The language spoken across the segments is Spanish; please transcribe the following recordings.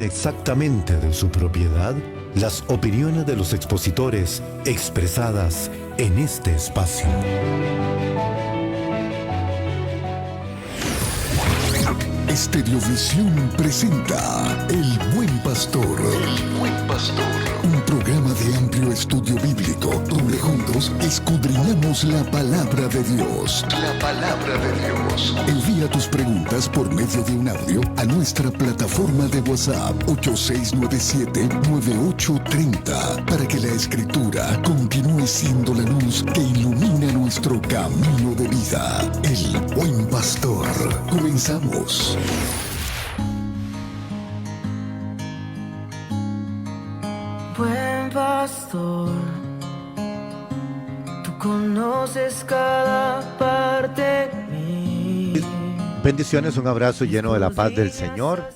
Exactamente de su propiedad, las opiniones de los expositores expresadas en este espacio. Estereovisión presenta El Buen Pastor. El Buen Pastor. Un programa de amplio estudio bíblico donde juntos escudriñamos la palabra de Dios. La palabra de Dios. Envía tus preguntas por medio de un audio a nuestra plataforma de WhatsApp 8697-9830 para que la escritura continúe siendo la luz que ilumina nuestro camino de vida. El Buen Pastor. Comenzamos. Buen pastor, tú conoces cada parte de mí. Bendiciones, un abrazo lleno de la paz del Señor,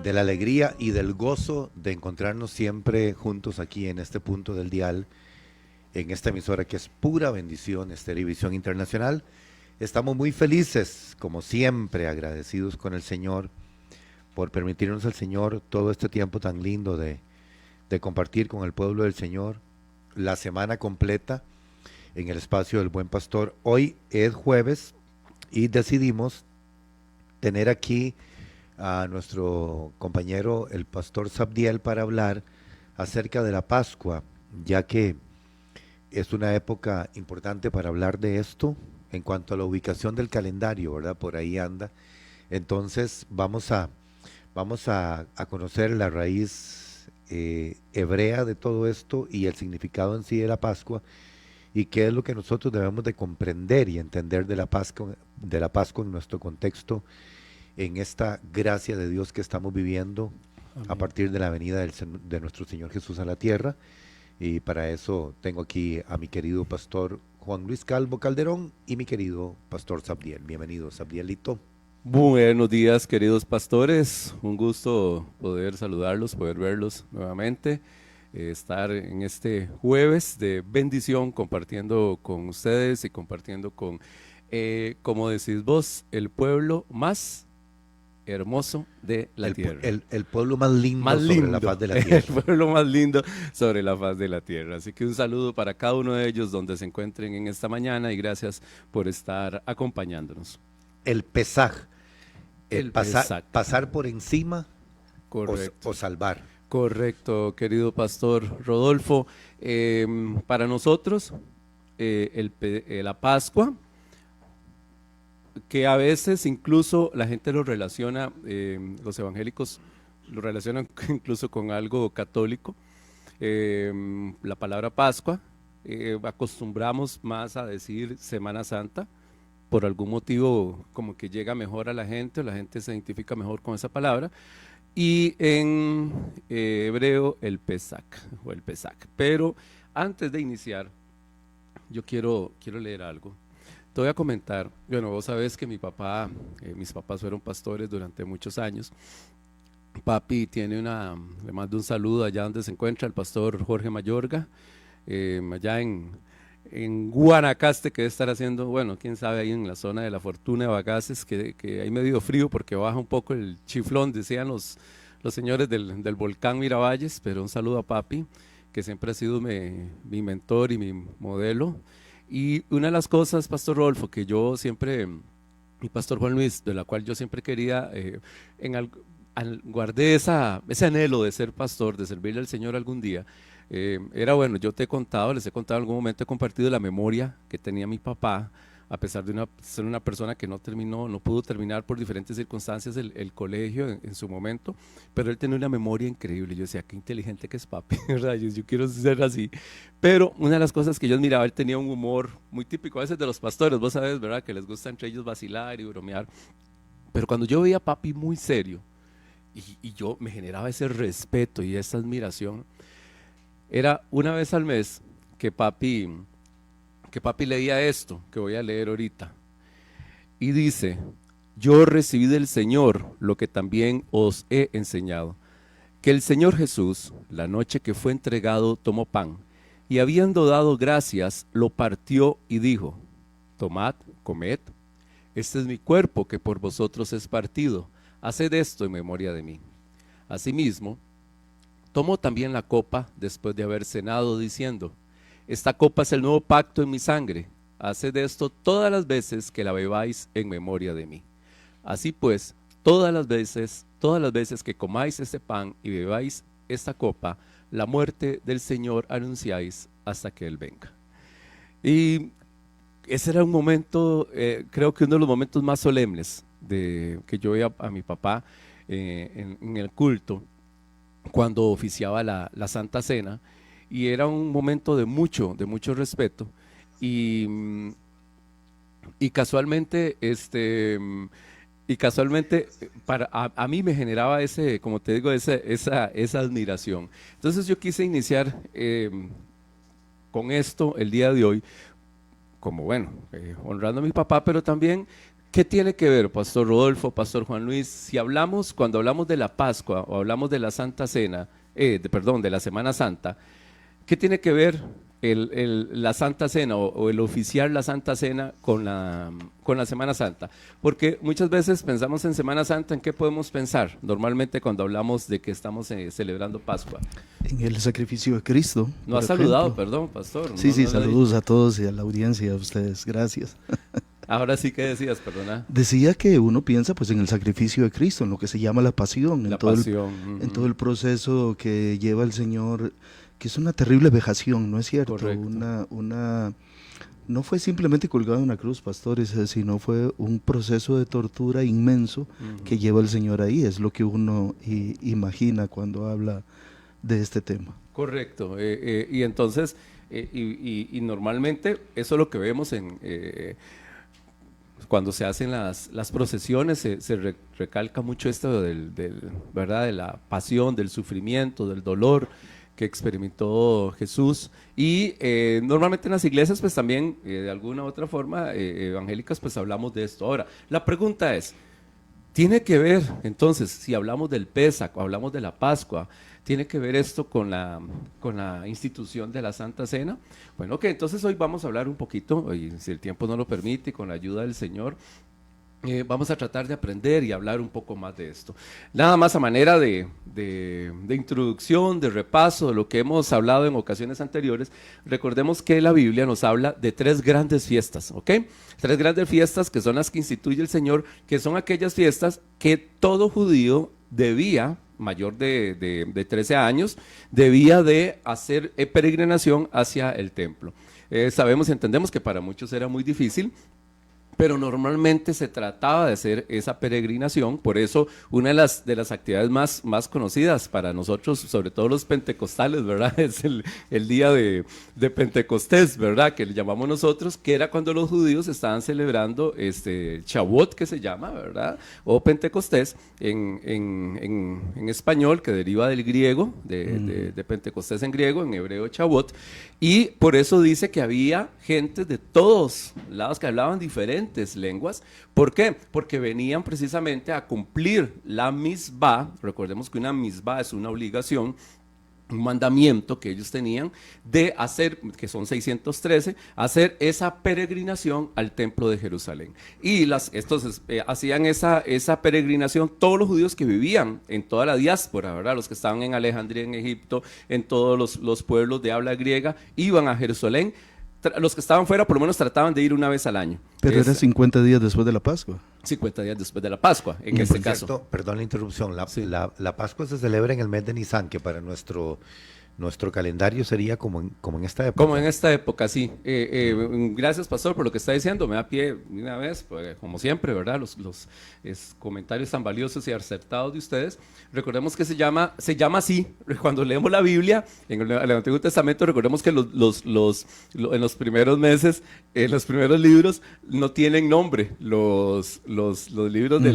de la alegría y del gozo de encontrarnos siempre juntos aquí en este punto del dial, en esta emisora que es pura bendición, Estereovisión Internacional. Estamos muy felices, como siempre, agradecidos con el Señor por permitirnos al Señor todo este tiempo tan lindo de compartir con el pueblo del Señor la semana completa en el espacio del Buen Pastor. Hoy es jueves y decidimos tener aquí a nuestro compañero el pastor Sabdiel para hablar acerca de la Pascua, ya que es una época importante para hablar de esto en cuanto a la ubicación del calendario, ¿verdad? Por ahí anda. Entonces vamos a conocer la raíz hebrea de todo esto y el significado en sí de la Pascua y qué es lo que nosotros debemos de comprender y entender de la Pascua en nuestro contexto, en esta gracia de Dios que estamos viviendo. Amén. A partir de la venida de nuestro Señor Jesús a la tierra. Y para eso tengo aquí a mi querido pastor Juan Luis Calvo Calderón y mi querido pastor Sabdiel. Bienvenido, Sabdielito. Buenos días, queridos pastores. Un gusto poder saludarlos, poder verlos nuevamente, estar en este jueves de bendición compartiendo con ustedes y compartiendo con, como decís vos, el pueblo más hermoso de la tierra. El pueblo más lindo sobre la faz de la tierra. El pueblo más lindo sobre la faz de la tierra. Así que un saludo para cada uno de ellos donde se encuentren en esta mañana y gracias por estar acompañándonos. El Pesaj. Pasar por encima o salvar. Correcto, querido pastor Rodolfo. Para nosotros, la Pascua, que a veces incluso la gente lo relaciona, los evangélicos lo relacionan incluso con algo católico, la palabra Pascua, acostumbramos más a decir Semana Santa. Por algún motivo como que llega mejor a la gente, o la gente se identifica mejor con esa palabra, y en hebreo el Pesach, o el Pesach. Pero antes de iniciar, yo quiero leer algo. Te voy a comentar, bueno, vos sabés que mis papás fueron pastores durante muchos años. Papi tiene le mando un saludo allá donde se encuentra el pastor Jorge Mayorga, allá en Guanacaste, que debe estar haciendo, bueno, quién sabe, ahí en la zona de la Fortuna de Bagaces, que hay medio frío porque baja un poco el chiflón, decían los señores del volcán Miravalles. Pero un saludo a papi, que siempre ha sido mi mentor y mi modelo. Y una de las cosas, pastor Rodolfo, que yo siempre, y pastor Juan Luis, de la cual yo siempre quería, guardé ese anhelo de ser pastor, de servirle al Señor algún día. Era bueno, les he contado en algún momento, he compartido la memoria que tenía mi papá, a pesar de ser una persona que no pudo terminar por diferentes circunstancias el colegio en su momento, pero él tenía una memoria increíble. Yo decía, qué inteligente que es papi, ¿verdad? Yo quiero ser así. Pero una de las cosas que yo admiraba, él tenía un humor muy típico a veces de los pastores, vos sabés, ¿verdad? Que les gusta entre ellos vacilar y bromear. Pero cuando yo veía a papi muy serio, y yo me generaba ese respeto y esa admiración, era una vez al mes que papi leía esto que voy a leer ahorita, y dice: yo recibí del Señor lo que también os he enseñado, que el Señor Jesús, la noche que fue entregado, tomó pan, y habiendo dado gracias, lo partió y dijo: tomad, comed, este es mi cuerpo que por vosotros es partido, haced esto en memoria de mí. Asimismo, tomó también la copa después de haber cenado, diciendo: esta copa es el nuevo pacto en mi sangre. Haced esto todas las veces que la bebáis en memoria de mí. Así pues, todas las veces que comáis este pan y bebáis esta copa, la muerte del Señor anunciáis hasta que Él venga. Y ese era un momento, creo que uno de los momentos más solemnes que yo veía a mi papá en el culto, cuando oficiaba la Santa Cena, y era un momento de mucho respeto, y casualmente, a mí me generaba ese, como te digo, esa admiración. Entonces yo quise iniciar con esto el día de hoy, como bueno, honrando a mi papá, pero también, ¿qué tiene que ver, Pastor Rodolfo, Pastor Juan Luis, si cuando hablamos de la Pascua o hablamos de la Santa Cena, de la Semana Santa, ¿qué tiene que ver la Santa Cena o el oficiar la Santa Cena con la Semana Santa? Porque muchas veces pensamos en Semana Santa, ¿en qué podemos pensar normalmente cuando hablamos de que estamos celebrando Pascua? En el sacrificio de Cristo. No ha saludado, perdón, Pastor. Sí, saludos a todos y a la audiencia, a ustedes, gracias. Ahora sí, ¿qué decías, perdona? Decía que uno piensa pues en el sacrificio de Cristo, en lo que se llama la pasión, en todo el proceso que lleva el Señor, que es una terrible vejación, ¿no es cierto? Correcto. No fue simplemente colgado en una cruz, pastores, sino fue un proceso de tortura inmenso que lleva el Señor ahí, es lo que uno imagina cuando habla de este tema. Correcto, y entonces, y normalmente eso es lo que vemos cuando se hacen las procesiones, se recalca mucho esto ¿verdad? De la pasión, del sufrimiento, del dolor que experimentó Jesús, y normalmente en las iglesias pues también de alguna u otra forma evangélicas pues hablamos de esto. Ahora, la pregunta es, ¿tiene que ver entonces, si hablamos del Pesaj o hablamos de la Pascua, tiene que ver esto con la institución de la Santa Cena? Bueno, ok, entonces hoy vamos a hablar un poquito, y si el tiempo no lo permite, con la ayuda del Señor, vamos a tratar de aprender y hablar un poco más de esto. Nada más a manera de introducción, de repaso de lo que hemos hablado en ocasiones anteriores. Recordemos que la Biblia nos habla de 3 grandes fiestas, ¿ok? 3 grandes fiestas que son las que instituye el Señor, que son aquellas fiestas que todo judío debía, mayor de 13 años, debía de hacer peregrinación hacia el templo. Sabemos y entendemos que para muchos era muy difícil, pero normalmente se trataba de hacer esa peregrinación. Por eso una de las actividades más conocidas para nosotros, sobre todo los pentecostales, ¿verdad? Es el día de Pentecostés, ¿verdad? Que le llamamos nosotros, que era cuando los judíos estaban celebrando Shavuot, que se llama, ¿verdad? O Pentecostés en español, que deriva del griego, de Pentecostés en griego, en hebreo Shavuot, y por eso dice que había gente de todos lados que hablaban diferentes lenguas. ¿Por qué? Porque venían precisamente a cumplir la misbah. Recordemos que una misbah es una obligación, un mandamiento que ellos tenían de hacer, que son 613, hacer esa peregrinación al templo de Jerusalén. Y estos hacían esa peregrinación todos los judíos que vivían en toda la diáspora, ¿verdad? Los que estaban en Alejandría, en Egipto, en todos los pueblos de habla griega, iban a Jerusalén. Los que estaban fuera por lo menos trataban de ir una vez al año. Pero era 50 días después de la Pascua. 50 días después de la Pascua, en este caso. Cierto, perdón la interrupción, Sí. la Pascua se celebra en el mes de Nisan, que para nuestro calendario sería como en esta época. Como en esta época, sí. Gracias, Pastor, por lo que está diciendo. Me da pie de una vez, pues, como siempre, ¿verdad? Los comentarios tan valiosos y acertados de ustedes. Recordemos que se llama así. Cuando leemos la Biblia, en el Antiguo Testamento, recordemos que en los primeros meses, en los primeros libros, no tienen nombre los libros de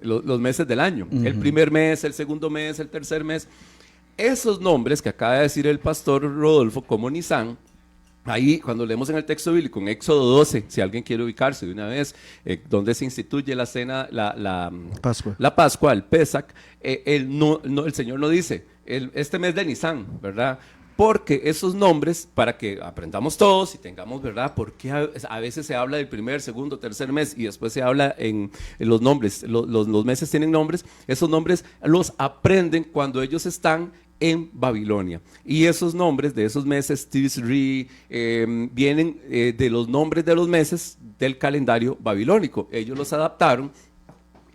los meses del año. El primer mes, el segundo mes, el tercer mes. Esos nombres que acaba de decir el pastor Rodolfo, como Nisan, ahí cuando leemos en el texto bíblico, en Éxodo 12, si alguien quiere ubicarse de una vez, donde se instituye la cena, la Pascua, el Pesaj, el Señor no dice, este mes de Nisan, ¿verdad? porque esos nombres, para que aprendamos todos y tengamos, ¿verdad? Porque a veces se habla del primer, segundo, tercer mes y después se habla en los nombres, los meses tienen nombres, esos nombres los aprenden cuando ellos están en Babilonia. Y esos nombres de esos meses, Tisri, vienen de los nombres de los meses del calendario babilónico. Ellos los adaptaron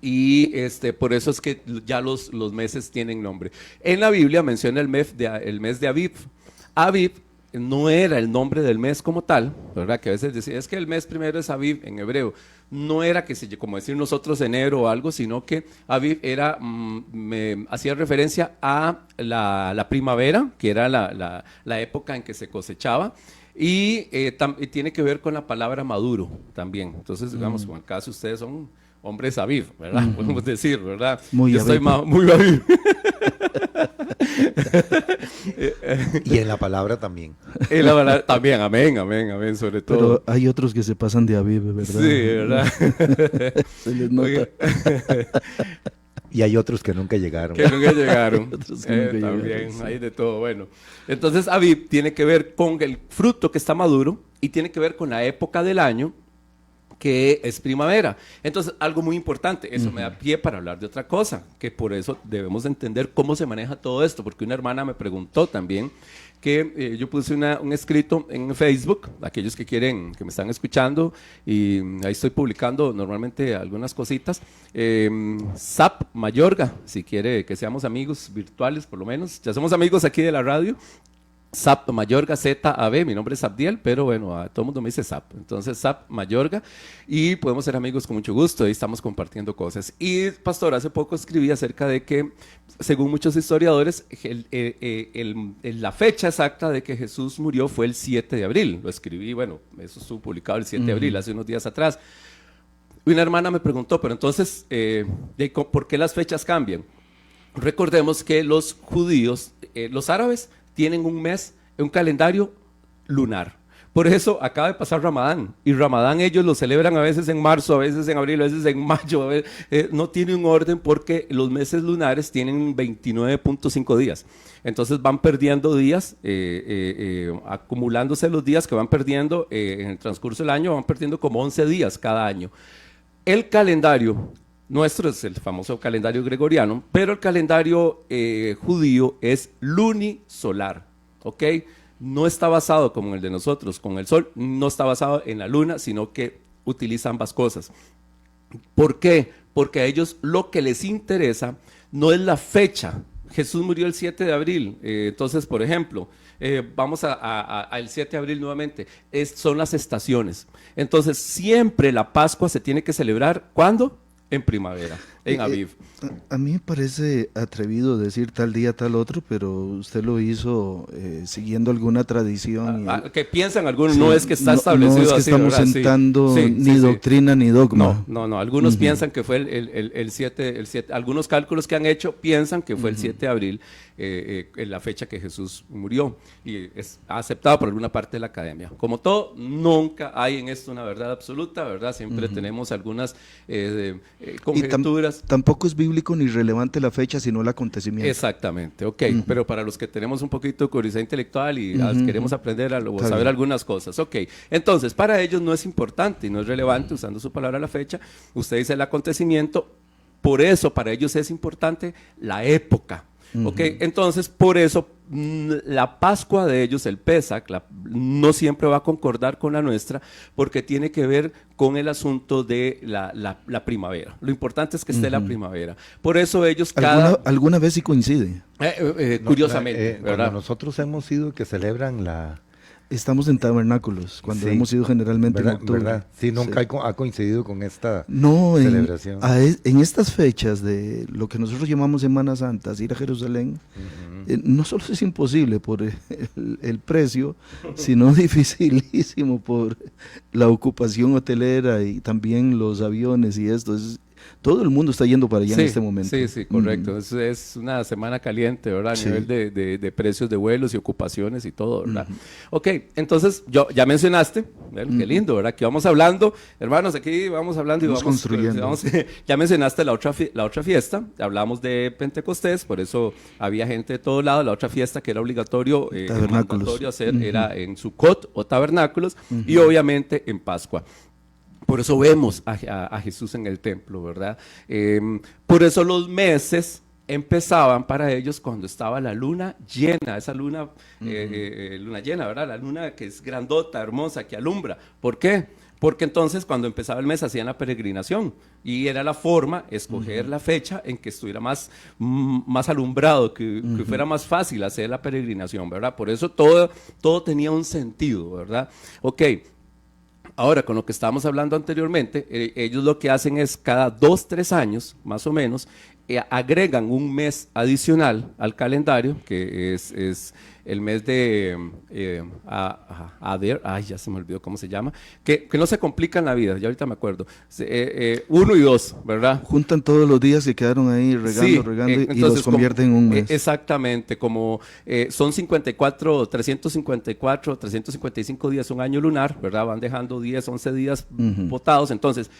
y por eso es que ya los meses tienen nombre. En la Biblia menciona el mes de Aviv. Aviv no era el nombre del mes como tal, ¿verdad? Que a veces decía, es que el mes primero es Aviv en hebreo. No era como decir nosotros enero o algo, sino que Aviv era, hacía referencia a la primavera, que era la época en que se cosechaba. Y tiene que ver con la palabra maduro también. Entonces, digamos, en el caso ustedes son hombres Aviv, ¿verdad? Podemos decir, ¿verdad? Muy Yo Aviv. estoy muy Aviv. Y en la palabra también. Y la verdad, también, amén, sobre todo. Pero hay otros que se pasan de Aviv, ¿verdad? Sí, ¿verdad? Se les nota. Oye, Y hay otros que nunca llegaron. que nunca llegaron. Otros que nunca También, llegaron, sí. hay de todo. Bueno, entonces Aviv tiene que ver con el fruto que está maduro y tiene que ver con la época del año que es primavera. Entonces, algo muy importante, eso me da pie para hablar de otra cosa, que por eso debemos entender cómo se maneja todo esto, porque una hermana me preguntó también que yo puse un escrito en Facebook, aquellos que quieren, que me están escuchando, y ahí estoy publicando normalmente algunas cositas. SAP Mayorga, si quiere que seamos amigos virtuales por lo menos, ya somos amigos aquí de la radio. SAP Mayorga, ZAB, mi nombre es Abdiel, pero bueno, a todo el mundo me dice SAP. Entonces, SAP Mayorga, y podemos ser amigos con mucho gusto, ahí estamos compartiendo cosas. Y, pastor, hace poco escribí acerca de que, según muchos historiadores, la fecha exacta de que Jesús murió fue el 7 de abril. Lo escribí, bueno, eso estuvo publicado el 7 de abril, hace unos días atrás. Una hermana me preguntó, pero entonces, ¿por qué las fechas cambian? Recordemos que los judíos, los árabes, tienen un mes, un calendario lunar. Por eso acaba de pasar Ramadán, y Ramadán ellos lo celebran a veces en marzo, a veces en abril, a veces en mayo, no tiene un orden porque los meses lunares tienen 29.5 días. Entonces van perdiendo días, acumulándose los días que van perdiendo en el transcurso del año, van perdiendo como 11 días cada año. El calendario nuestro es el famoso calendario gregoriano, pero el calendario judío es lunisolar, ¿ok? No está basado como el de nosotros, con el sol, no está basado en la luna, sino que utiliza ambas cosas. ¿Por qué? Porque a ellos lo que les interesa no es la fecha. Jesús murió el 7 de abril, entonces, por ejemplo, vamos al 7 de abril nuevamente, son las estaciones. Entonces, siempre la Pascua se tiene que celebrar, ¿cuándo? En primavera, en Aviv. A mí me parece atrevido decir tal día, tal otro, pero usted lo hizo siguiendo alguna tradición. Que piensan algunos, Sí, no es que está establecido no es que así, estamos ¿verdad? Sí. sentando Sí, ni sí, sí. doctrina ni dogma. No, algunos piensan que fue el 7, algunos cálculos que han hecho piensan que fue el 7 de abril, en la fecha que Jesús murió, y es aceptado por alguna parte de la academia. Como todo, nunca hay en esto una verdad absoluta, ¿verdad? Siempre tenemos algunas conjeturas. Tampoco es bíblico ni relevante la fecha, sino el acontecimiento. Exactamente, ok, pero para los que tenemos un poquito de curiosidad intelectual y queremos aprender o Está saber bien. algunas cosas, ok, entonces para ellos no es importante y no es relevante, usando su palabra la fecha, usted dice el acontecimiento, por eso para ellos es importante la época. Ok, entonces por eso la Pascua de ellos, el Pesach, no siempre va a concordar con la nuestra porque tiene que ver con el asunto de la primavera. Lo importante es que esté la primavera. Por eso ellos ¿Alguna vez sí coincide? curiosamente, Cuando ¿verdad? nosotros hemos ido que celebran la... Estamos en tabernáculos, cuando Sí, hemos ido generalmente en ¿verdad? octubre. ¿verdad? Sí, nunca ha coincidido con esta No, celebración. en estas fechas de lo que nosotros llamamos Semana Santa, ir a Jerusalén, no solo es imposible por el precio, sino dificilísimo por la ocupación hotelera y también los aviones y esto. todo el mundo está yendo para allá Sí, en este momento. sí, sí, correcto. Es una semana caliente, ¿verdad? A Sí. nivel de precios de vuelos y ocupaciones y todo, ¿verdad? Ok, entonces, ya mencionaste, ¿ven? Qué lindo, ¿verdad? Que vamos hablando, hermanos, aquí vamos hablando y Vamos construyendo. ya mencionaste la otra fiesta, hablamos de Pentecostés, por eso había gente de todo lado. La otra fiesta que era obligatorio, Tabernáculos. mandatorio hacer, era en Sucot o Tabernáculos, y obviamente en Pascua. Por eso vemos a Jesús en el templo, ¿verdad? Por eso los meses empezaban para ellos cuando estaba la luna llena, esa luna, luna llena, ¿verdad? La luna que es grandota, hermosa, que alumbra. ¿Por qué? Porque entonces cuando empezaba el mes hacían la peregrinación y era la forma, escoger la fecha en que estuviera más alumbrado, que fuera más fácil hacer la peregrinación, ¿verdad? Por eso todo tenía un sentido, ¿verdad? Ok. Ahora, con lo que estábamos hablando anteriormente, ellos lo que hacen es cada 2, 3 años, más o menos, agregan un mes adicional al calendario, que es el mes de Adar, ay, ya se me olvidó cómo se llama, que no se complican la vida, ya ahorita me acuerdo, 1 y 2, ¿verdad? Juntan todos los días que quedaron ahí regando, Sí, regando y entonces, los convierten en un mes. Exactamente, como son 355 días, un año lunar, ¿verdad? Van dejando 10, 11 días botados. Entonces,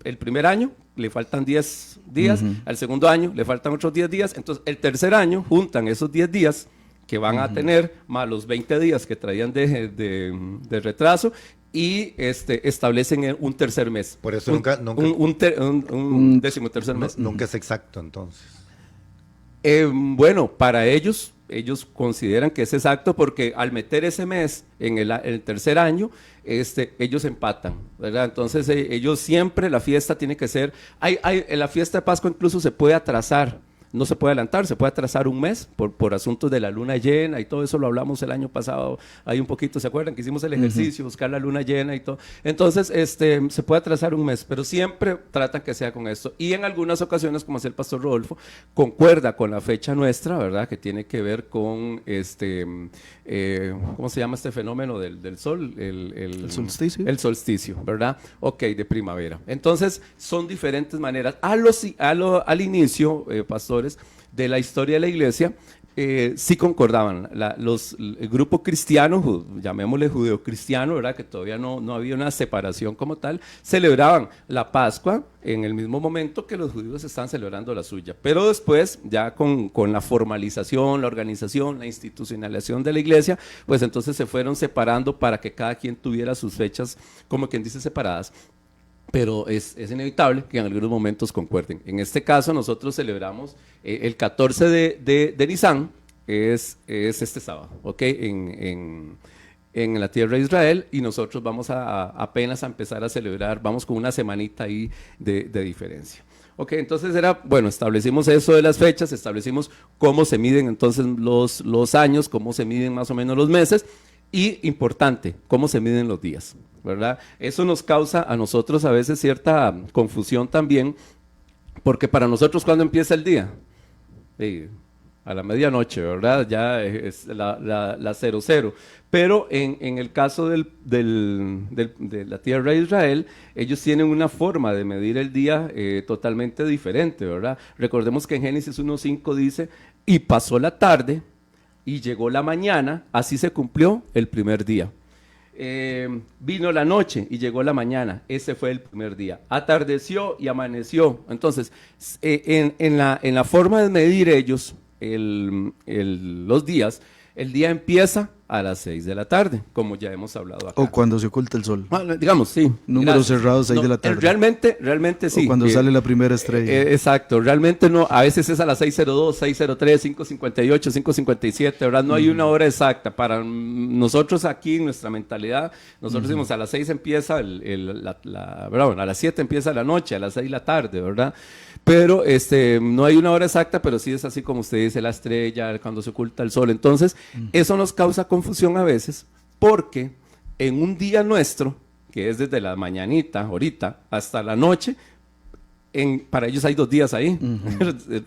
el primer año le faltan 10 días, al segundo año le faltan otros 10 días, entonces el tercer año juntan esos 10 días que van a tener, más los 20 días que traían de retraso, y establecen un tercer mes. Por eso un 13º mes. Nunca es exacto, entonces. Bueno, para ellos consideran que es exacto porque al meter ese mes en el tercer año, ellos empatan, ¿verdad? Entonces ellos siempre, la fiesta tiene que ser, en la fiesta de Pascua incluso se puede atrasar, no se puede adelantar, se puede atrasar un mes por asuntos de la luna llena y todo eso lo hablamos el año pasado, ahí un poquito, ¿se acuerdan? Que hicimos el ejercicio, buscar la luna llena y todo. Entonces, se puede atrasar un mes, pero siempre tratan que sea con esto. Y en algunas ocasiones, como decía el pastor Rodolfo, concuerda con la fecha nuestra, ¿verdad? Que tiene que ver con, ¿cómo se llama este fenómeno del sol? El solsticio. El solsticio, ¿verdad? Ok, de primavera. Entonces, son diferentes maneras. Al inicio, pastores, de la historia de la iglesia, sí concordaban. El grupo cristiano, llamémosle judeocristiano, ¿verdad? Que todavía no había una separación como tal, celebraban la Pascua en el mismo momento que los judíos están celebrando la suya. Pero después, ya con la formalización, la organización, la institucionalización de la iglesia, pues entonces se fueron separando para que cada quien tuviera sus fechas, como quien dice, separadas. Pero es inevitable que en algunos momentos concuerden. En este caso, nosotros celebramos el 14 de Nisan, es este sábado, ¿ok? En la tierra de Israel, y nosotros vamos apenas a empezar a celebrar, vamos con una semanita ahí de diferencia. Ok, entonces establecimos eso de las fechas, establecimos cómo se miden entonces los años, cómo se miden más o menos los meses, y importante, cómo se miden los días, ¿verdad? Eso nos causa a nosotros a veces cierta confusión también, porque para nosotros, ¿cuándo empieza el día? A la medianoche, ¿verdad? Ya es la 00. Pero en el caso de la tierra de Israel, ellos tienen una forma de medir el día totalmente diferente, ¿verdad? Recordemos que en Génesis 1:5 dice, y pasó la tarde, y llegó la mañana, así se cumplió el primer día. Vino la noche y llegó la mañana, ese fue el primer día. Atardeció y amaneció. Entonces, en la forma de medir ellos los días, el día empieza a las 6 de la tarde, como ya hemos hablado acá. O cuando se oculta el sol. Digamos, sí. Números cerrados, 6 de la tarde. Realmente sí. O cuando sale la primera estrella. Exacto, realmente no, a veces es a las 6:02, 6:03, 5:58, 5:57, ¿verdad? No hay una hora exacta. Para nosotros aquí, nuestra mentalidad, nosotros decimos a las 6 empieza a las 7 empieza la noche, a las 6 la tarde, ¿verdad? Pero no hay una hora exacta, pero sí es así como usted dice, la estrella, cuando se oculta el sol. Entonces, eso nos causa confusión a veces, porque en un día nuestro, que es desde la mañanita, ahorita, hasta la noche, para ellos hay 2 días ahí.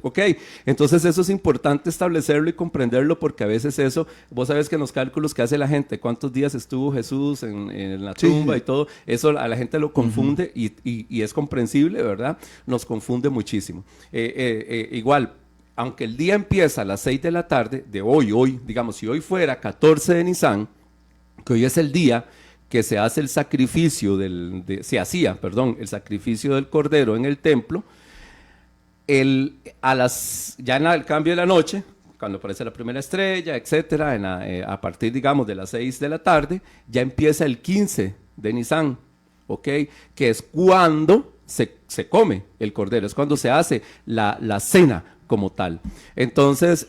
Ok, entonces eso es importante establecerlo y comprenderlo, porque a veces eso, vos sabes que en los cálculos que hace la gente, cuántos días estuvo Jesús en la tumba y todo, eso a la gente lo confunde y es comprensible, ¿verdad? Nos confunde muchísimo. Igual, aunque el día empieza a las 6 de la tarde, de hoy, digamos, si hoy fuera 14 de Nisan, que hoy es el día que se hace el sacrificio el sacrificio del cordero en el templo, ya en el cambio de la noche, cuando aparece la primera estrella, etcétera, a partir, digamos, de las 6 de la tarde, ya empieza el 15 de Nisan, ¿ok? Que es cuando se come el cordero, es cuando se hace la cena como tal. Entonces,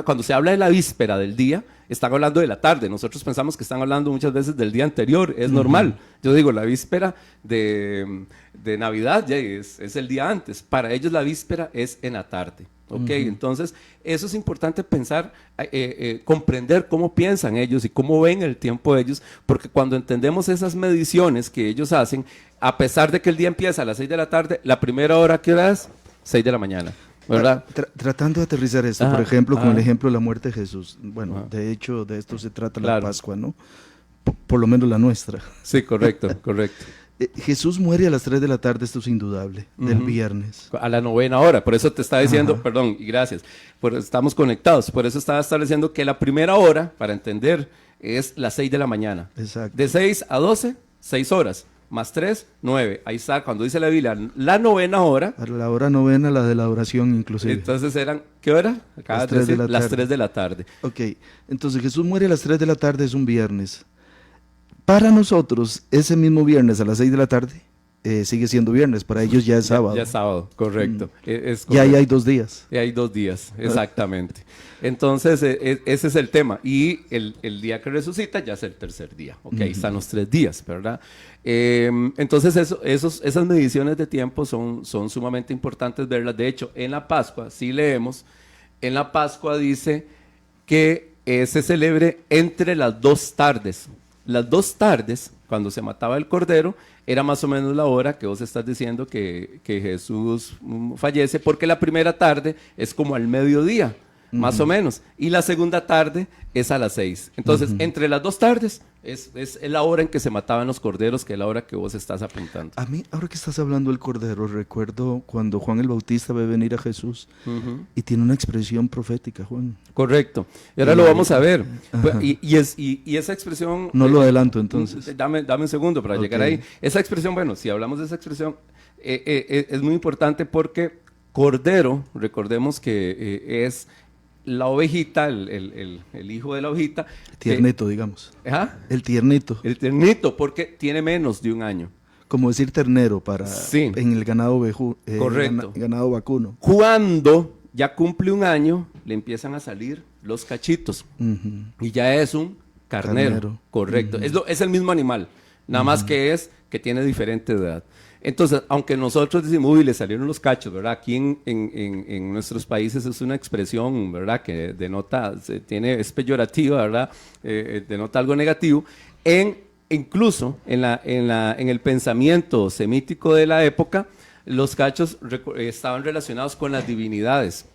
cuando se habla de la víspera del día, están hablando de la tarde. Nosotros pensamos que están hablando muchas veces del día anterior, es normal. Yo digo, la víspera de Navidad ya es el día antes. Para ellos la víspera es en la tarde. ¿Ok? Entonces, eso es importante pensar, comprender cómo piensan ellos y cómo ven el tiempo de ellos, porque cuando entendemos esas mediciones que ellos hacen, a pesar de que el día empieza a las 6 de la tarde, la primera hora, ¿qué hora es? 6 de la mañana. ¿Verdad? Tratando de aterrizar esto, por ejemplo, con el ejemplo de la muerte de Jesús. Bueno, de hecho, de esto se trata la Pascua, ¿no? Por lo menos la nuestra. Sí, correcto. Jesús muere a las 3 de la tarde, esto es indudable, del viernes. A la 9ª hora, por eso te estaba diciendo, perdón, y gracias, estamos conectados, por eso estaba estableciendo que la primera hora, para entender, es las 6 de la mañana. Exacto. De 6 a 12, 6 horas. Más 3, 9. Ahí está, cuando dice la Biblia, la 9ª hora. Para la hora 9, la de la oración inclusive. Entonces eran, ¿qué hora? Las 3 de la tarde. Las 3 de la tarde. Ok, entonces Jesús muere a las 3 de la tarde, es un viernes. Para nosotros, ese mismo viernes a las 6 de la tarde, sigue siendo viernes, para ellos ya es sábado. Ya es sábado, correcto. Ya ahí hay 2 días. Ya hay 2 días, exactamente. Entonces, ese es el tema. Y el día que resucita ya es el tercer día. Ok, ahí están los 3 días, ¿verdad? Entonces, esas mediciones de tiempo son sumamente importantes verlas. De hecho, en la Pascua, si leemos, en la Pascua dice que se celebre entre las 2 tardes. Las 2 tardes, cuando se mataba el cordero, era más o menos la hora que vos estás diciendo que Jesús fallece, porque la primera tarde es como al mediodía, más o menos, y la segunda tarde es a las 6. Entonces, entre las 2 tardes es la hora en que se mataban los corderos, que es la hora que vos estás apuntando. A mí, ahora que estás hablando del cordero, recuerdo cuando Juan el Bautista ve venir a Jesús y tiene una expresión profética, Juan. Correcto, y ahora lo vamos a ver. Y esa expresión... No lo adelanto entonces. Dame un segundo para llegar ahí. Esa expresión, bueno, si hablamos de esa expresión, es muy importante porque cordero, recordemos que es la ovejita, el hijo de la ovejita. Tiernito, digamos. ¿Ah? El tiernito. El tiernito, porque tiene menos de 1 año. Como decir ternero Sí. en el ganado Correcto. Ganado vacuno. Cuando ya cumple 1 año, le empiezan a salir los cachitos. Y ya es un carnero. Correcto. Es el mismo animal, nada más que tiene diferente edad. Entonces, aunque nosotros decimos, uy, le salieron los cachos, ¿verdad? Aquí en nuestros países es una expresión, ¿verdad? Que denota, es peyorativa, ¿verdad? Denota algo negativo. Incluso en el pensamiento semítico de la época, los cachos estaban relacionados con las divinidades.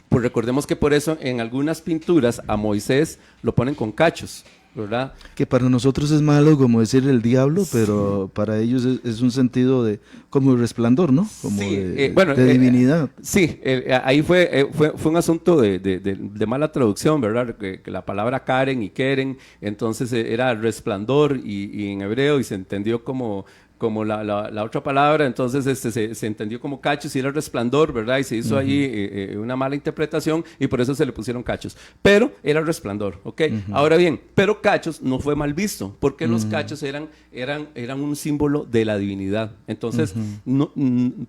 Pues recordemos que por eso en algunas pinturas a Moisés lo ponen con cachos, ¿verdad? Que para nosotros es malo como decir el diablo, pero para ellos es un sentido de como el resplandor, ¿no? Como de divinidad. Sí, ahí fue un asunto de mala traducción, ¿verdad? Que la palabra Karen y Keren, entonces era resplandor y en hebreo y se entendió como la otra palabra, entonces se entendió como cachos y era resplandor, ¿verdad? Y se hizo ahí una mala interpretación y por eso se le pusieron cachos. Pero era resplandor, ¿ok? Ahora bien, pero cachos no fue mal visto, porque los cachos eran un símbolo de la divinidad. Entonces,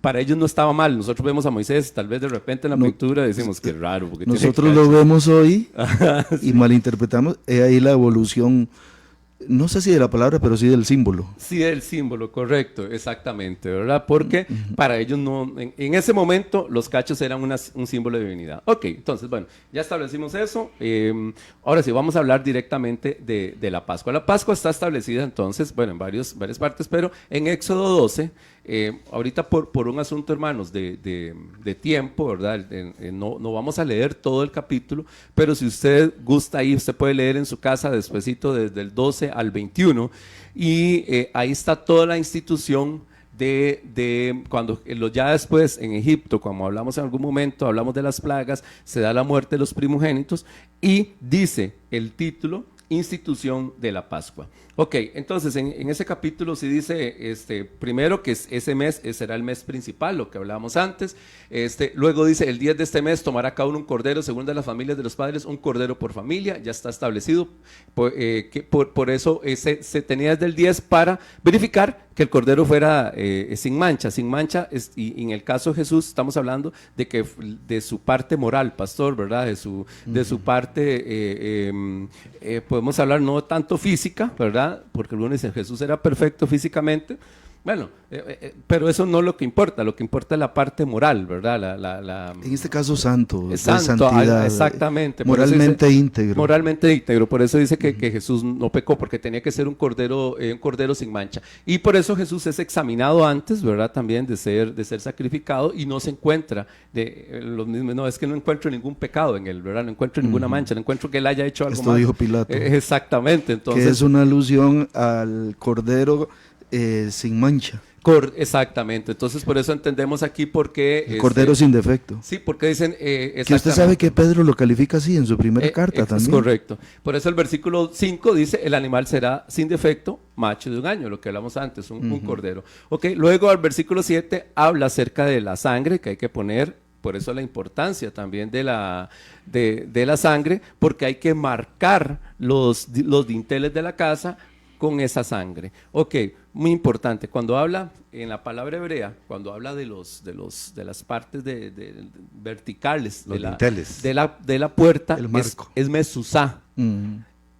para ellos no estaba mal. Nosotros vemos a Moisés, tal vez de repente en la pintura decimos que raro. Porque nosotros lo vemos hoy y malinterpretamos. Ahí la evolución no sé si de la palabra, pero sí del símbolo. Sí, el símbolo, correcto, exactamente, ¿verdad? Porque para ellos no, en ese momento los cachos eran un símbolo de divinidad. Ok, entonces, bueno, ya establecimos eso. Ahora sí, vamos a hablar directamente de la Pascua. La Pascua está establecida entonces, bueno, en varias partes, pero en Éxodo 12, ahorita por un asunto, hermanos, de tiempo, ¿verdad? No vamos a leer todo el capítulo, pero si usted gusta ahí, usted puede leer en su casa despuesito desde el 12 al 21, y ahí está toda la institución de cuando ya después en Egipto, como hablamos en algún momento, hablamos de las plagas, se da la muerte de los primogénitos, y dice el título, institución de la Pascua. Ok, entonces en ese capítulo sí dice, primero que ese mes será el mes principal, lo que hablábamos antes. Luego dice, el 10 de este mes tomará cada uno un cordero según de las familias de los padres, un cordero por familia, ya está establecido. Por eso se tenía desde el 10 para verificar que el cordero fuera sin mancha, y en el caso de Jesús estamos hablando de su parte moral, pastor, ¿verdad? De su parte, podemos hablar no tanto física, ¿verdad? Porque algunos dicen Jesús era perfecto físicamente. Bueno, pero eso no es lo que importa es la parte moral, ¿verdad? En este caso santo, de santo, santidad, exactamente. Moralmente íntegro. Moralmente íntegro, por eso dice que Jesús no pecó, porque tenía que ser un cordero sin mancha. Y por eso Jesús es examinado antes, ¿verdad? También de ser sacrificado, y no se encuentra, no es que no encuentro ningún pecado en él, ¿verdad? No encuentro ninguna mancha, no encuentro que él haya hecho algo Esto malo. dijo Pilato. Exactamente, entonces. Que es una alusión al cordero sin mancha. Exactamente, entonces por eso entendemos aquí por qué... El cordero sin defecto. Sí, porque dicen... que usted sabe que Pedro lo califica así en su primera carta también. Es correcto. Por eso el versículo 5 dice, el animal será sin defecto, macho de un año, lo que hablamos antes, un cordero. Ok, luego al versículo 7 habla acerca de la sangre que hay que poner. Por eso la importancia también de la sangre, porque hay que marcar los dinteles de la casa con esa sangre. Ok, muy importante. Cuando habla en la palabra hebrea, cuando habla de las partes verticales los dinteles de la puerta, el marco, es mesuzá.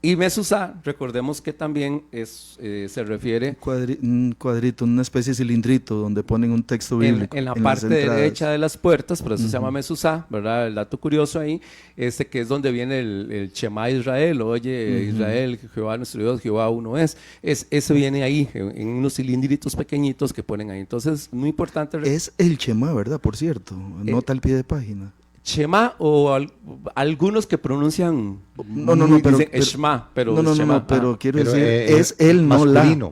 Y mesuzá, recordemos que también se refiere... Un cuadrito, una especie de cilindrito donde ponen un texto bíblico. En la parte derecha de las puertas, por eso se llama mesuzá, ¿verdad? El dato curioso ahí, que es donde viene el Shema Israel, oye Israel, Jehová nuestro Dios, Jehová uno es. Ese viene ahí, en unos cilindritos pequeñitos que ponen ahí. Entonces, muy importante... Es el Shema, ¿verdad? Por cierto, nota al pie de página. Shema, o algunos que pronuncian pero Shema, pero pero quiero decir es el masculino.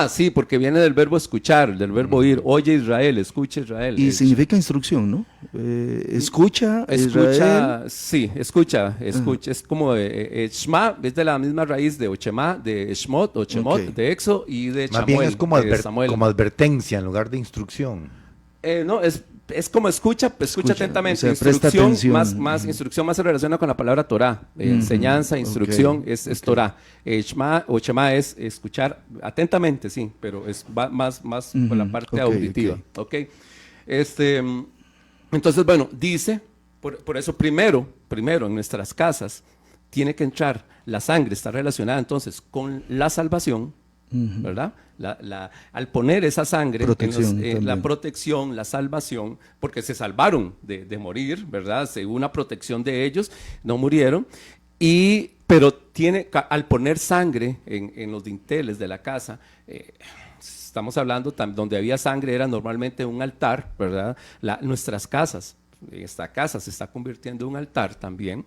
Sí, porque viene del verbo escuchar, del verbo oír. Oye Israel, escucha Israel. Y significa instrucción, ¿no? Escucha Israel. Sí, escucha. Es como Shema, es de la misma raíz de Ochema, de Shmot, o Chemot, de Éxodo, y de Chamuel. Más bien es como advertencia en lugar de instrucción. No, es como escucha atentamente. O sea, instrucción instrucción más se relaciona con la palabra Torah, enseñanza, instrucción, es Torah. Shema o Shema es escuchar atentamente, sí, pero es más por la parte auditiva. Okay. Entonces, bueno, dice, por eso primero en nuestras casas tiene que entrar la sangre, está relacionada entonces con la salvación, ¿verdad? Al poner esa sangre, la protección, la salvación, porque se salvaron de morir, ¿verdad? Según una protección de ellos, no murieron, pero al poner sangre en los dinteles de la casa, estamos hablando, donde había sangre era normalmente un altar, ¿verdad? Nuestras casas, esta casa se está convirtiendo en un altar también,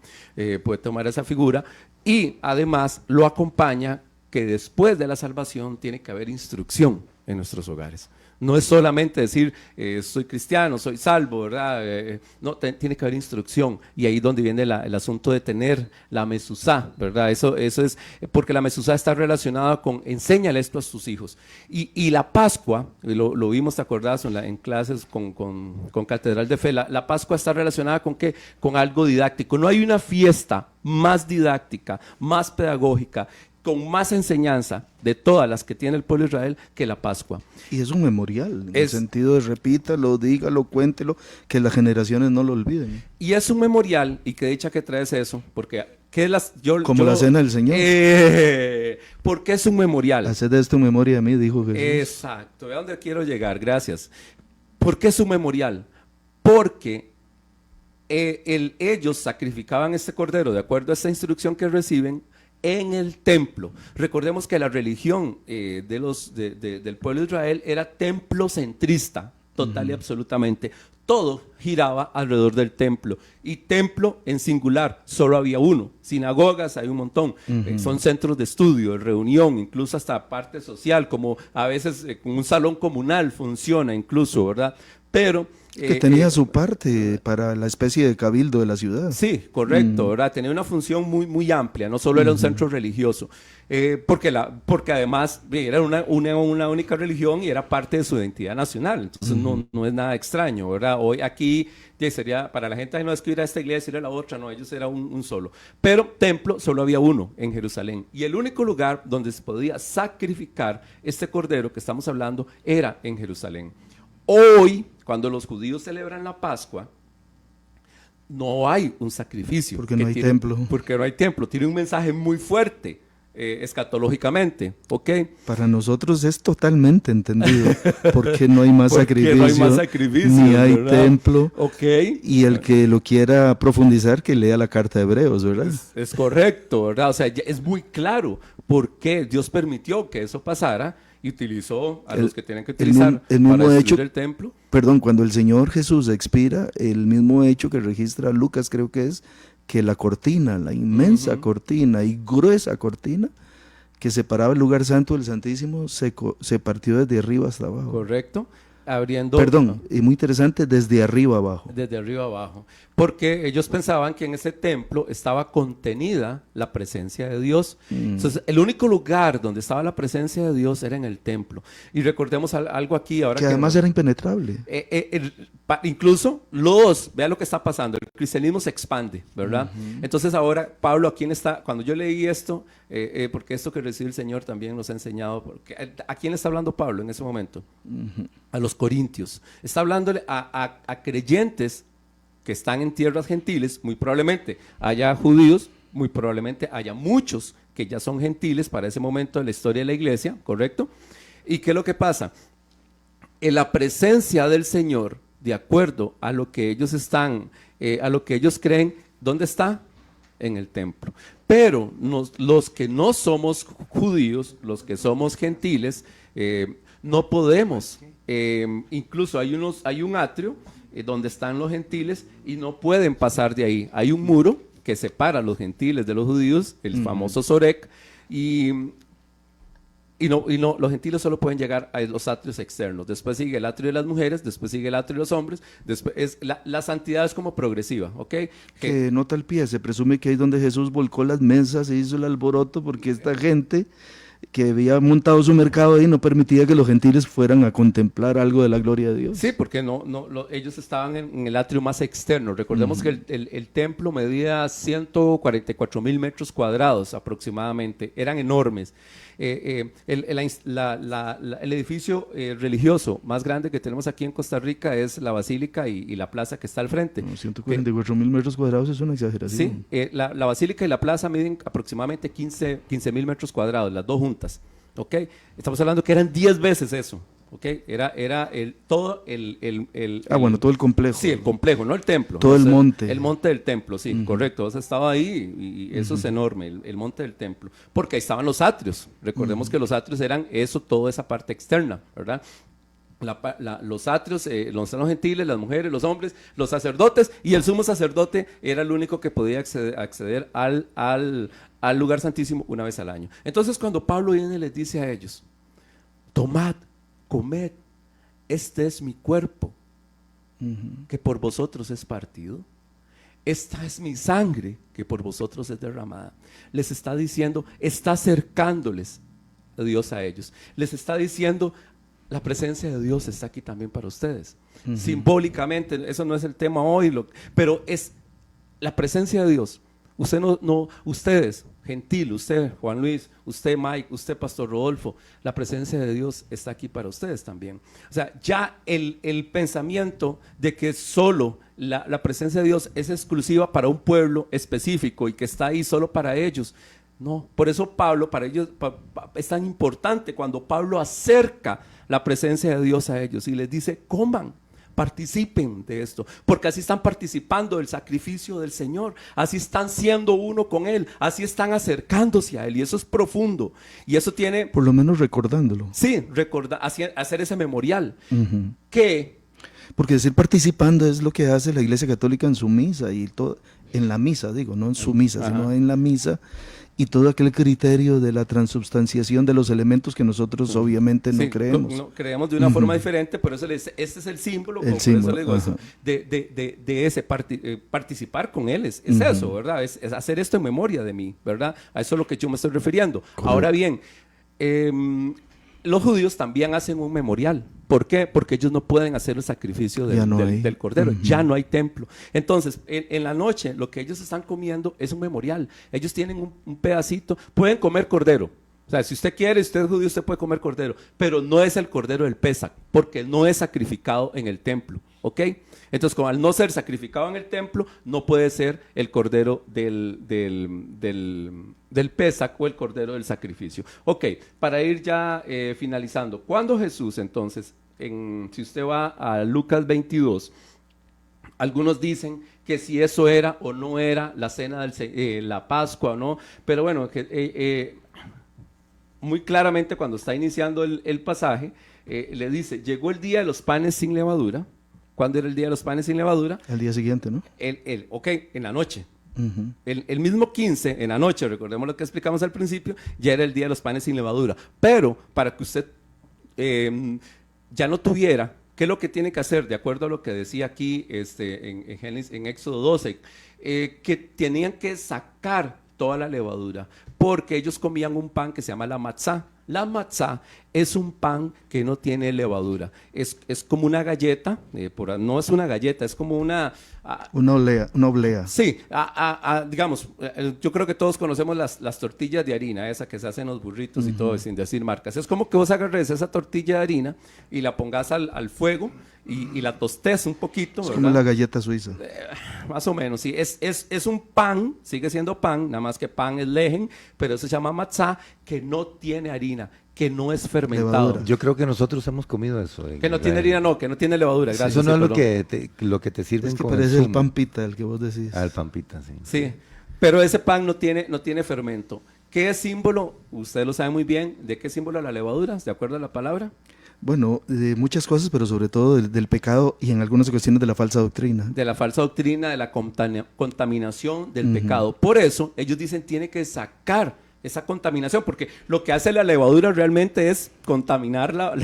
puede tomar esa figura, y además lo acompaña que después de la salvación tiene que haber instrucción en nuestros hogares. No es solamente decir, soy cristiano, soy salvo, ¿verdad? No, tiene que haber instrucción. Y ahí es donde viene el asunto de tener la mesuzá, ¿verdad? Eso es, porque la mesuzá está relacionada con, enséñale esto a tus hijos. Y la Pascua, lo vimos, ¿te acordás? En clases con Catedral de Fe, la Pascua está relacionada con ¿qué? Con algo didáctico. No hay una fiesta más didáctica, más pedagógica, con más enseñanza de todas las que tiene el pueblo de Israel que la Pascua. Y es un memorial, en el sentido de repítalo, dígalo, cuéntelo, que las generaciones no lo olviden. Y es un memorial, y que dicha que traes eso, porque ¿Qué es Como la cena del Señor. ¿Por qué es un memorial? Haced esto en memoria de mí, dijo Jesús. Exacto, ¿ve a dónde quiero llegar? Gracias. ¿Por qué es un memorial? Porque ellos sacrificaban este cordero de acuerdo a esta instrucción que reciben en el templo. Recordemos que la religión del pueblo de Israel era templocentrista, total y absolutamente. Todo giraba alrededor del templo, y templo en singular, solo había uno. Sinagogas hay un montón, son centros de estudio, de reunión, incluso hasta parte social, como a veces un salón comunal funciona incluso, ¿verdad? Pero que tenía su parte para la especie de cabildo de la ciudad. Sí, correcto, ¿verdad? Tenía una función muy, muy amplia, no solo era un centro religioso, porque además era una única religión y era parte de su identidad nacional, entonces no es nada extraño, ¿verdad? Hoy aquí ya sería, para la gente, no es que ir a esta iglesia, ir a la otra, no, ellos eran un solo. Pero templo solo había uno en Jerusalén, y el único lugar donde se podía sacrificar este cordero que estamos hablando era en Jerusalén. Hoy, cuando los judíos celebran la Pascua, no hay un sacrificio. Porque no hay templo. Porque no hay templo. Tiene un mensaje muy fuerte, escatológicamente, ¿ok? Para nosotros es totalmente entendido, porque no hay más sacrificio, no hay más sacrificio, ni hay ¿verdad? Templo. Ok. Y el que lo quiera profundizar, que lea la carta de Hebreos, ¿verdad? Es correcto, ¿verdad? O sea, es muy claro por qué Dios permitió que eso pasara y utilizó a los que tienen que utilizar para destruir el templo. Perdón, cuando el Señor Jesús expira, el mismo hecho que registra Lucas, creo que es, que la cortina, la inmensa cortina y gruesa cortina que separaba el lugar santo del Santísimo, se partió desde arriba hasta abajo. Correcto. Abriendo... Perdón, y muy interesante, desde arriba abajo. Desde arriba abajo. Porque ellos pensaban que en ese templo estaba contenida la presencia de Dios. Entonces, el único lugar donde estaba la presencia de Dios era en el templo. Y recordemos algo aquí ahora. Que además era impenetrable. Incluso vea lo que está pasando, el cristianismo se expande, ¿verdad? Entonces ahora, Pablo, cuando yo leí esto, porque esto que recibe el Señor también nos ha enseñado, ¿a quién está hablando Pablo en ese momento? A los corintios. Está hablándole a creyentes que están en tierras gentiles, muy probablemente haya judíos, muy probablemente haya muchos que ya son gentiles para ese momento de la historia de la iglesia, ¿correcto? ¿Y qué es lo que pasa? En la presencia del Señor, de acuerdo a lo que ellos a lo que ellos creen, ¿dónde está? En el templo. Pero los que no somos judíos, los que somos gentiles, no podemos. Incluso hay un atrio donde están los gentiles y no pueden pasar de ahí. Hay un muro que separa a los gentiles de los judíos, el famoso Sorek, y los gentiles solo pueden llegar a los atrios externos. Después sigue el atrio de las mujeres, después sigue el atrio de los hombres, después la santidad es como progresiva, ¿ok? Que nota al pie, se presume que ahí donde Jesús volcó las mesas e hizo el alboroto porque esta gente que había montado su mercado ahí no permitía que los gentiles fueran a contemplar algo de la gloria de Dios. Sí, porque ellos estaban en el atrio más externo. Recordemos que el templo medía 144,000 metros cuadrados aproximadamente, eran enormes. El edificio religioso más grande que tenemos aquí en Costa Rica es la Basílica y la plaza que está al frente. 144,000 metros cuadrados es una exageración. Sí, la Basílica y la plaza miden aproximadamente 15,000 metros cuadrados, las dos juntas. ¿Okay? Estamos hablando que eran 10 veces eso. ¿Okay? Era todo todo el complejo. Sí, el complejo, no el templo. Todo el monte. El monte del templo, sí, correcto. Has estado ahí y eso es enorme, el monte del templo. Porque ahí estaban los atrios. Recordemos que los atrios eran toda esa parte externa, ¿verdad? Los atrios, los gentiles, las mujeres, los hombres, los sacerdotes, y el sumo sacerdote era el único que podía acceder al lugar santísimo una vez al año. Entonces cuando Pablo viene y les dice a ellos, tomad, comed, este es mi cuerpo, que por vosotros es partido, esta es mi sangre, que por vosotros es derramada. Les está diciendo, está acercándoles a Dios a ellos, les está diciendo, la presencia de Dios está aquí también para ustedes. Simbólicamente, eso no es el tema hoy, pero es la presencia de Dios. Ustedes, gentil, usted Juan Luis, usted Mike, usted Pastor Rodolfo, la presencia de Dios está aquí para ustedes también. O sea, ya el pensamiento de que solo la presencia de Dios es exclusiva para un pueblo específico y que está ahí solo para ellos. No, por eso Pablo, para ellos es tan importante cuando Pablo acerca la presencia de Dios a ellos y les dice, coman, participen de esto, porque así están participando del sacrificio del Señor, así están siendo uno con Él, así están acercándose a Él, y eso es profundo, y eso tiene... Por lo menos recordándolo. Sí, hacer ese memorial, que... Porque decir participando es lo que hace la Iglesia Católica en su misa, y todo, en la misa, digo, no en su misa, sino en la misa, y todo aquel criterio de la transubstanciación de los elementos que nosotros obviamente no creemos. No, creemos de una forma diferente, por eso este es el símbolo, por eso le digo eso, de ese participar con Él, es eso, ¿verdad? Es hacer esto en memoria de mí, ¿verdad? A eso es lo que yo me estoy refiriendo. Correcto. Ahora bien, los judíos también hacen un memorial. ¿Por qué? Porque ellos no pueden hacer el sacrificio del cordero. Ya no hay templo. Entonces, en la noche, lo que ellos están comiendo es un memorial. Ellos tienen un pedacito. Pueden comer cordero. O sea, si usted quiere, usted es judío, usted puede comer cordero. Pero no es el cordero del Pesach, porque no es sacrificado en el templo. ¿Ok? Entonces, como al no ser sacrificado en el templo, no puede ser el cordero del Pesach o el cordero del sacrificio. Ok, para ir ya finalizando, ¿cuándo Jesús entonces, si usted va a Lucas 22, algunos dicen que si eso era o no era la cena la Pascua o no, pero bueno, muy claramente cuando está iniciando el pasaje, le dice, llegó el día de los panes sin levadura. ¿Cuándo era el día de los panes sin levadura? El día siguiente, ¿no? Ok, en la noche. El mismo 15, en la noche, recordemos lo que explicamos al principio, ya era el día de los panes sin levadura. Pero para que usted ya no tuviera, ¿qué es lo que tiene que hacer? De acuerdo a lo que decía aquí en Éxodo 12, que tenían que sacar toda la levadura, porque ellos comían un pan que se llama la matzá. La matzá es un pan que no tiene levadura, es como una galleta, no es una galleta, es como una oblea. Sí, digamos, yo creo que todos conocemos las tortillas de harina, esa que se hacen los burritos y todo, sin decir marcas. Es como que vos agarres esa tortilla de harina y la pongas al fuego y la tostes un poquito. Es ¿verdad? como la galleta suiza. Más o menos, sí. Es un pan, sigue siendo pan, nada más que pan es lejen, pero eso se llama matzá, que no tiene harina, que no es fermentado. Levadura. Yo creo que nosotros hemos comido eso. Que no tiene harina, no, que no tiene levadura. Gracias. Eso no es lo que te sirven es que con parece el el pampita, el que vos decís. el pampita, sí. Sí, pero ese pan no tiene fermento. ¿Qué es símbolo? Usted lo sabe muy bien. ¿De qué símbolo la levadura? ¿De acuerdo a la palabra? Bueno, de muchas cosas, pero sobre todo del pecado y en algunas ocasiones de la falsa doctrina. De la falsa doctrina, de la contaminación del pecado. Por eso, ellos dicen, tiene que sacar esa contaminación, porque lo que hace la levadura realmente es contaminar la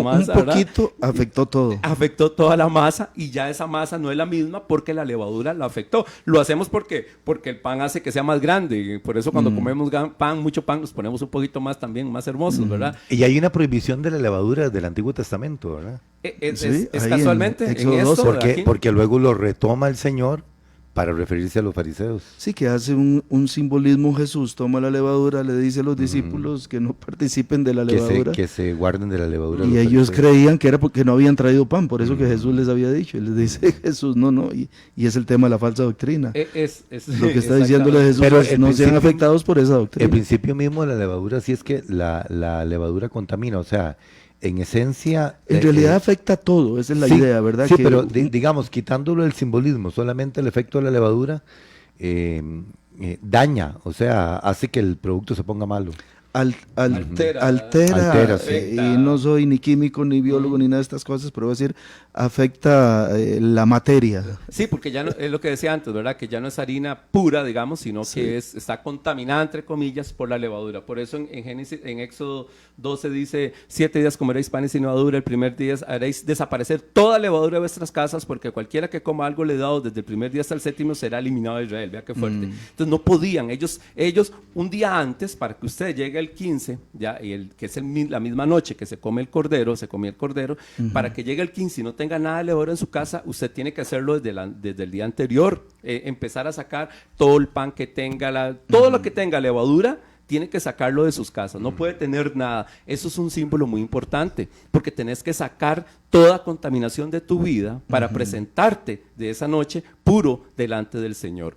masa. Un poquito, ¿verdad? Afectó todo. Afectó toda la masa y ya esa masa no es la misma porque la levadura la afectó. Lo hacemos porque el pan hace que sea más grande y por eso cuando comemos mucho pan, nos ponemos un poquito más también, más hermosos, ¿verdad? Y hay una prohibición de la levadura del Antiguo Testamento, ¿verdad? Sí, es casualmente en esto. Porque luego lo retoma el Señor para referirse a los fariseos. Sí, que hace un simbolismo. Jesús toma la levadura, le dice a los discípulos que no participen de la levadura. Que se guarden de la levadura. Y ellos creían que era porque no habían traído pan, por eso que Jesús les había dicho. Y les dice Jesús, no, y es el tema de la falsa doctrina. Lo que está diciéndole Jesús pero es que no sean afectados por esa doctrina. El principio mismo de la levadura, sí es que la levadura contamina, o sea, en esencia... En realidad afecta a todo, esa es la idea, ¿verdad? Sí, pero digamos, quitándolo el simbolismo, solamente el efecto de la levadura daña, o sea, hace que el producto se ponga malo. Altera, sí. Y no soy ni químico, ni biólogo, ni nada de estas cosas, pero voy a decir, afecta la materia. Sí, porque ya no, es lo que decía antes, ¿verdad? Que ya no es harina pura, digamos, sino que está contaminada, entre comillas, por la levadura. Por eso en Éxodo 12 dice, 7 días comeréis panes sin levadura, el primer día haréis desaparecer toda levadura de vuestras casas, porque cualquiera que coma algo leudado desde el primer día hasta el séptimo será eliminado de Israel. Vea qué fuerte. Entonces no podían, ellos un día antes, para que usted llegue el 15, ya, que es la misma noche que se comía el cordero, para que llegue el 15 y no tenga tenga nada de levadura en su casa, usted tiene que hacerlo desde el día anterior, empezar a sacar todo el pan que tenga, todo lo que tenga levadura, tiene que sacarlo de sus casas, no puede tener nada. Eso es un símbolo muy importante, porque tenés que sacar toda contaminación de tu vida para presentarte de esa noche puro delante del Señor.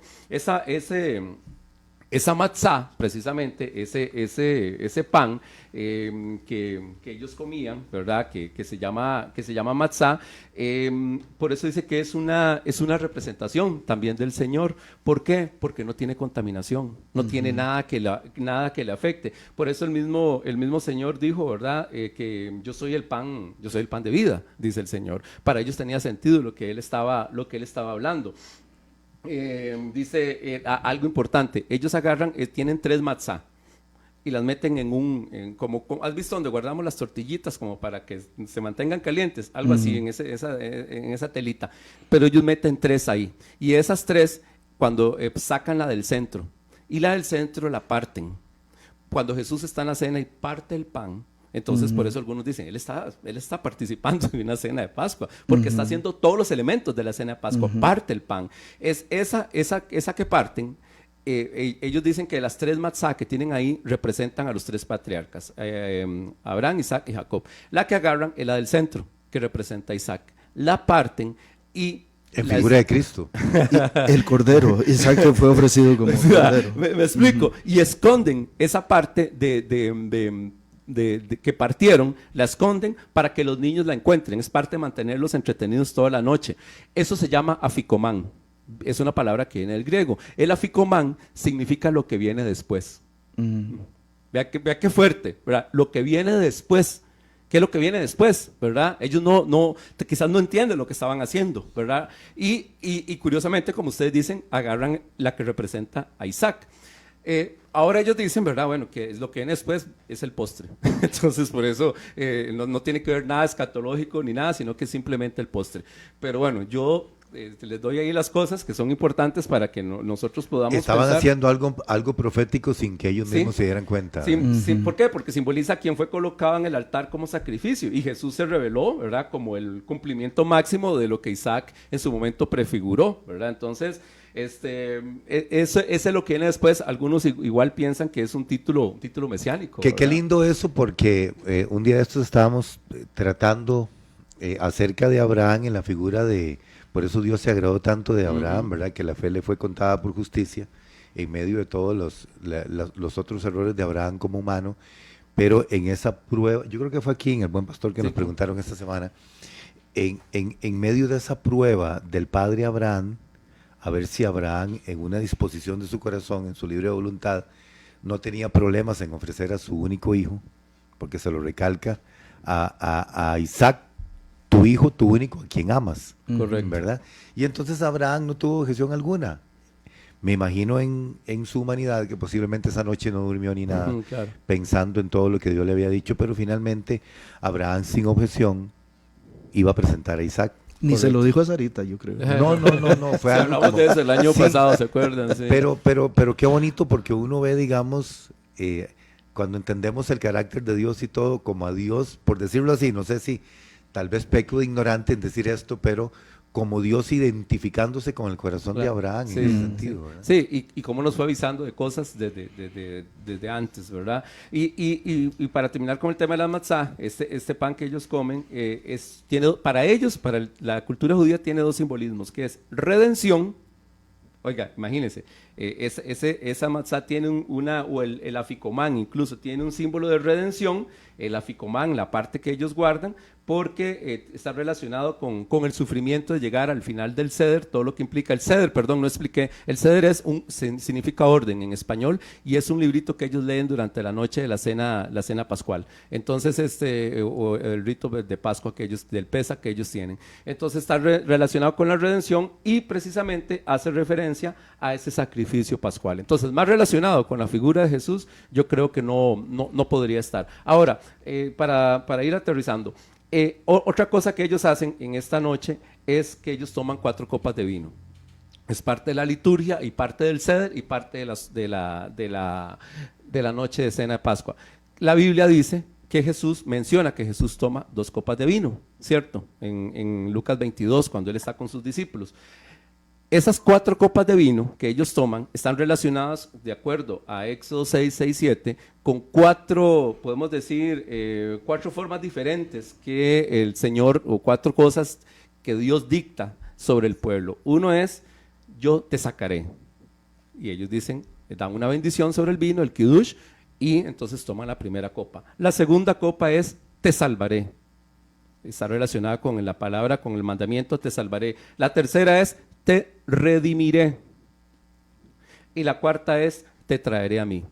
Esa matzá, precisamente, ese pan que ellos comían, ¿verdad? Que se llama matzá, por eso dice que es una representación también del Señor. ¿Por qué? Porque no tiene contaminación, no tiene nada que le afecte. Por eso el mismo Señor dijo, ¿verdad? Que yo soy el pan de vida, dice el Señor. Para ellos tenía sentido lo que él estaba hablando. Dice algo importante, ellos agarran, tienen 3 matzá y las meten como ¿has visto donde guardamos las tortillitas como para que se mantengan calientes? Algo así, en esa telita, pero ellos meten 3 ahí, y esas 3 cuando sacan la del centro, y la del centro la parten. Cuando Jesús está en la cena y parte el pan, entonces por eso algunos dicen, él está participando en una cena de Pascua, porque está haciendo todos los elementos de la cena de Pascua, parte el pan. Es esa que parten, ellos dicen que las 3 matzá que tienen ahí representan a los 3 patriarcas, Abraham, Isaac y Jacob. La que agarran es la del centro, que representa a Isaac. La parten y... En figura de Cristo. El cordero, Isaac fue ofrecido como cordero. Me explico. Y esconden esa parte que partieron, la esconden para que los niños la encuentren. Es parte de mantenerlos entretenidos toda la noche. Eso se llama aficomán. Es una palabra que viene del griego. El aficomán significa lo que viene después. Vea qué fuerte, ¿verdad? Lo que viene después. ¿Qué es lo que viene después? ¿Verdad? Ellos quizás no entienden lo que estaban haciendo, ¿verdad? Y curiosamente, como ustedes dicen, agarran la que representa a Isaac. Ahora ellos dicen, ¿verdad? Bueno, que es lo que viene después es el postre. Entonces, por eso no tiene que ver nada escatológico ni nada, sino que es simplemente el postre. Pero bueno, yo les doy ahí las cosas que son importantes para que nosotros podamos Estaban pensar. haciendo algo profético sin que ellos mismos se dieran cuenta. Sí, ¿por qué? Porque simboliza a quien fue colocado en el altar como sacrificio, y Jesús se reveló, ¿verdad? Como el cumplimiento máximo de lo que Isaac en su momento prefiguró, ¿verdad? Entonces, eso es lo que viene después. Algunos igual piensan que es un título mesiánico. Qué lindo eso, porque un día de estos estábamos tratando acerca de Abraham en la figura de... Por eso Dios se agradó tanto de Abraham, ¿verdad? Que la fe le fue contada por justicia en medio de todos los otros errores de Abraham como humano. Pero en esa prueba, yo creo que fue aquí en El Buen Pastor que nos preguntaron esta semana, en medio de esa prueba del padre Abraham, a ver si Abraham, en una disposición de su corazón, en su libre voluntad, no tenía problemas en ofrecer a su único hijo, porque se lo recalca, a Isaac, tu hijo, tu único, a quien amas. Correcto. ¿Verdad? Y entonces Abraham no tuvo objeción alguna. Me imagino en su humanidad que posiblemente esa noche no durmió ni nada, Claro. pensando en todo lo que Dios le había dicho, pero finalmente Abraham sin objeción iba a presentar a Isaac. Ni se lo dijo a Sarita, yo creo. No, fue Sí, algo hablamos como- de eso el año Sí, pasado, ¿se acuerdan? Sí. Pero qué bonito, porque uno ve, digamos, cuando entendemos el carácter de Dios y todo, como a Dios, por decirlo así, no sé si tal vez peco de ignorante en decir esto, pero como Dios identificándose con el corazón de Claro. Abraham Sí, en ese sentido, ¿verdad? Sí, y cómo nos fue avisando de cosas desde antes, ¿verdad? Y para terminar con el tema de la matzá, este pan que ellos comen, para ellos, para la cultura judía, tiene 2 simbolismos, que es redención. Oiga, imagínense, esa matzá tiene el aficomán incluso tiene un símbolo de redención. El aficomán, la parte que ellos guardan, porque está relacionado con el sufrimiento de llegar al final del ceder, todo lo que implica el ceder. Perdón, no expliqué. El ceder significa orden en español, y es un librito que ellos leen durante la noche de la cena pascual. Entonces, o el rito de Pascua del Pesa que ellos tienen. Entonces está relacionado con la redención, y precisamente hace referencia a ese sacrificio pascual. Entonces, más relacionado con la figura de Jesús, yo creo que no podría estar. Ahora, para ir aterrizando, otra cosa que ellos hacen en esta noche es que ellos toman 4 copas de vino. Es parte de la liturgia y parte del ceder y parte de la noche de cena de Pascua. La Biblia dice que Jesús menciona que Jesús toma 2 copas de vino, ¿cierto? En Lucas 22, cuando él está con sus discípulos. Esas 4 copas de vino que ellos toman están relacionadas, de acuerdo a Éxodo 6, 6, 7, con 4, podemos decir, 4 formas diferentes que el Señor, o 4 cosas que Dios dicta sobre el pueblo. Uno es, yo te sacaré. Y ellos dicen, dan una bendición sobre el vino, el kiddush, y entonces toman la primera copa. La segunda copa es, te salvaré. Está relacionada con la palabra, con el mandamiento, te salvaré. La tercera es, te redimiré. Y la cuarta es, te traeré a mí.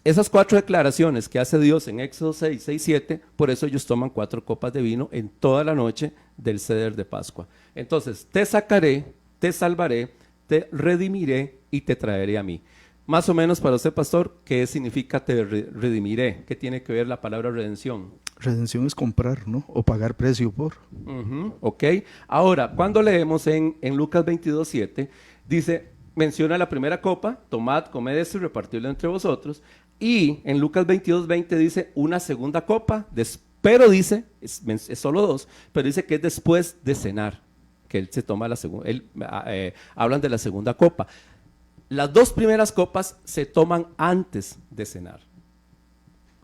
Esas 4 declaraciones que hace Dios en Éxodo 6, 6, 7, por eso ellos toman 4 copas de vino en toda la noche del Seder de Pascua. Entonces, te sacaré, te salvaré, te redimiré y te traeré a mí. Más o menos para usted, pastor, ¿qué significa te redimiré? ¿Qué tiene que ver la palabra redención? Redención es comprar, ¿no? O pagar precio por. Ok. Ahora, cuando leemos en Lucas 22, 7, dice, menciona la primera copa, tomad, comed esto y repartidlo entre vosotros. Y en Lucas 22, 20 dice una segunda copa, pero dice, es solo 2, pero dice que es después de cenar, que él se toma la segunda, hablan de la segunda copa. Las 2 primeras copas se toman antes de cenar.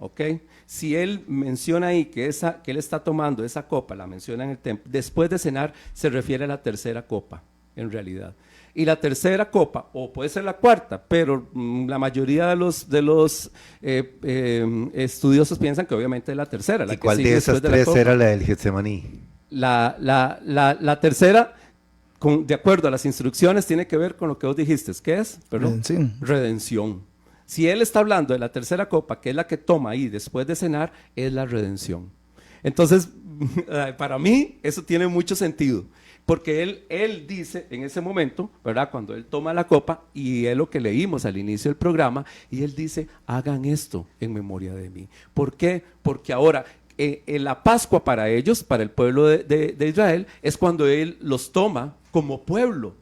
¿Ok? Si él menciona ahí que él está tomando esa copa, la menciona en el templo, después de cenar se refiere a la tercera copa, en realidad. Y la tercera copa, o puede ser la cuarta, pero la mayoría de los estudiosos piensan que obviamente es la tercera. ¿Y cuál de esas 3 era la del Getsemaní? La tercera, de acuerdo a las instrucciones, tiene que ver con lo que vos dijiste. ¿Qué es? ¿Perdón? Redención. Si él está hablando de la tercera copa, que es la que toma ahí después de cenar, es la redención. Entonces, para mí, eso tiene mucho sentido. Porque él dice en ese momento, ¿verdad? Cuando él toma la copa, y es lo que leímos al inicio del programa, y él dice, hagan esto en memoria de mí. ¿Por qué? Porque ahora, en la Pascua para ellos, para el pueblo de Israel, es cuando él los toma como pueblo.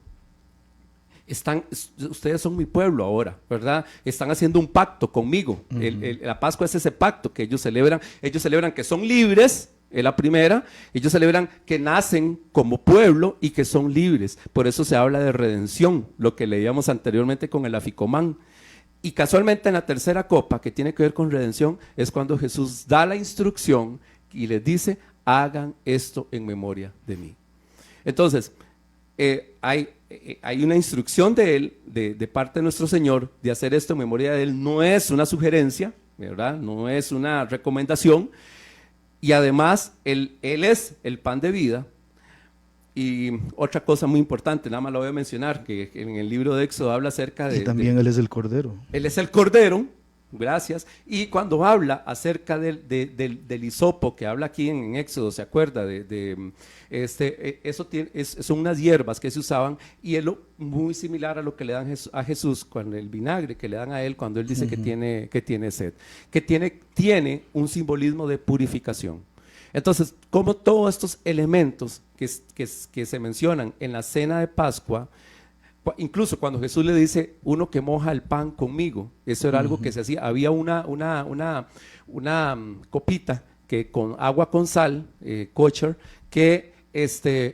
Ustedes son mi pueblo ahora, ¿verdad? Están haciendo un pacto conmigo. La Pascua es ese pacto que ellos celebran. Ellos celebran que son libres, es la primera. Ellos celebran que nacen como pueblo y que son libres. Por eso se habla de redención, lo que leíamos anteriormente con el Aficomán. Y casualmente en la tercera copa, que tiene que ver con redención, es cuando Jesús da la instrucción y les dice, hagan esto en memoria de mí. Entonces, hay una instrucción de él, de parte de nuestro Señor, de hacer esto en memoria de él. No es una sugerencia, ¿verdad? No es una recomendación. Y además, él es el pan de vida. Y otra cosa muy importante, nada más lo voy a mencionar, que en el libro de Éxodo habla acerca de... Y también él es el Cordero. Él es el Cordero, gracias. Y cuando habla acerca del hisopo, que habla aquí en Éxodo, ¿se acuerda? Son unas hierbas que se usaban, y es muy similar a lo que le dan a Jesús con el vinagre que le dan a él cuando él dice que tiene sed, que tiene un simbolismo de purificación. Entonces, como todos estos elementos que se mencionan en la cena de Pascua, incluso cuando Jesús le dice, uno que moja el pan conmigo, eso era algo que se hacía. Había una copita que con agua con sal, kosher, que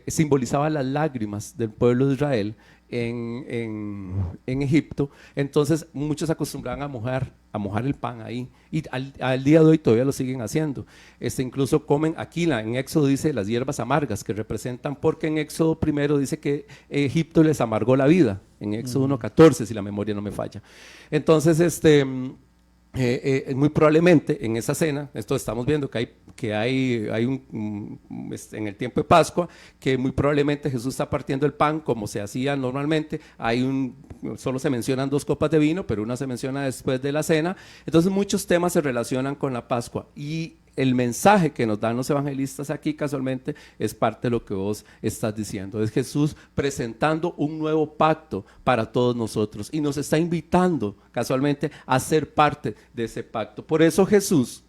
simbolizaba las lágrimas del pueblo de Israel en Egipto. Entonces muchos acostumbraban a mojar el pan ahí, y al día de hoy todavía lo siguen haciendo. Incluso comen aquí en Éxodo dice las hierbas amargas, que representan, porque en Éxodo primero dice que Egipto les amargó la vida, en Éxodo 1:14, si la memoria no me falla. Entonces muy probablemente en esa cena, esto estamos viendo que hay en el tiempo de Pascua, que muy probablemente Jesús está partiendo el pan como se hacía normalmente. Solo se mencionan 2 copas de vino, pero una se menciona después de la cena. Entonces muchos temas se relacionan con la Pascua, y el mensaje que nos dan los evangelistas aquí casualmente es parte de lo que vos estás diciendo. Es Jesús presentando un nuevo pacto para todos nosotros, y nos está invitando casualmente a ser parte de ese pacto. Por eso Jesús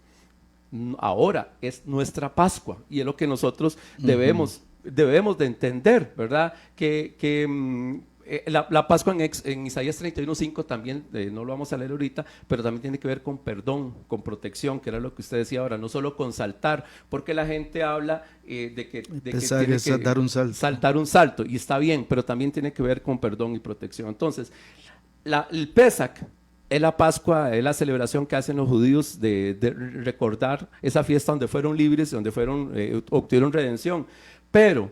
ahora es nuestra Pascua, y es lo que nosotros debemos de entender, ¿verdad? Que La Pascua en Isaías 31:5 también, no lo vamos a leer ahorita, pero también tiene que ver con perdón, con protección, que era lo que usted decía ahora, no solo con saltar, porque la gente habla de que tiene que dar un salto. saltar un salto, y está bien, pero también tiene que ver con perdón y protección. Entonces, el Pesach es la Pascua, es la celebración que hacen los judíos de recordar esa fiesta donde fueron libres, donde obtuvieron redención, pero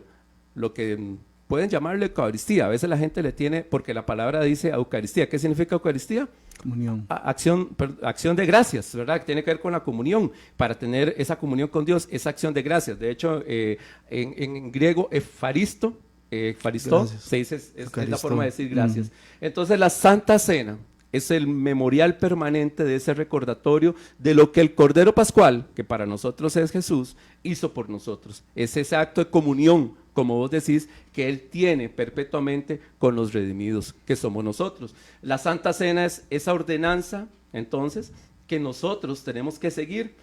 lo que pueden llamarle Eucaristía. A veces la gente le tiene, porque la palabra dice Eucaristía. ¿Qué significa Eucaristía? Comunión. Acción de gracias, ¿verdad? Que tiene que ver con la comunión. Para tener esa comunión con Dios, esa acción de gracias. De hecho, en griego, Efaristo se dice, es la forma de decir gracias. Entonces, la Santa Cena es el memorial permanente de ese recordatorio de lo que el Cordero Pascual, que para nosotros es Jesús, hizo por nosotros. Es ese acto de comunión, como vos decís, que Él tiene perpetuamente con los redimidos, que somos nosotros. La Santa Cena es esa ordenanza, entonces, que nosotros tenemos que seguir.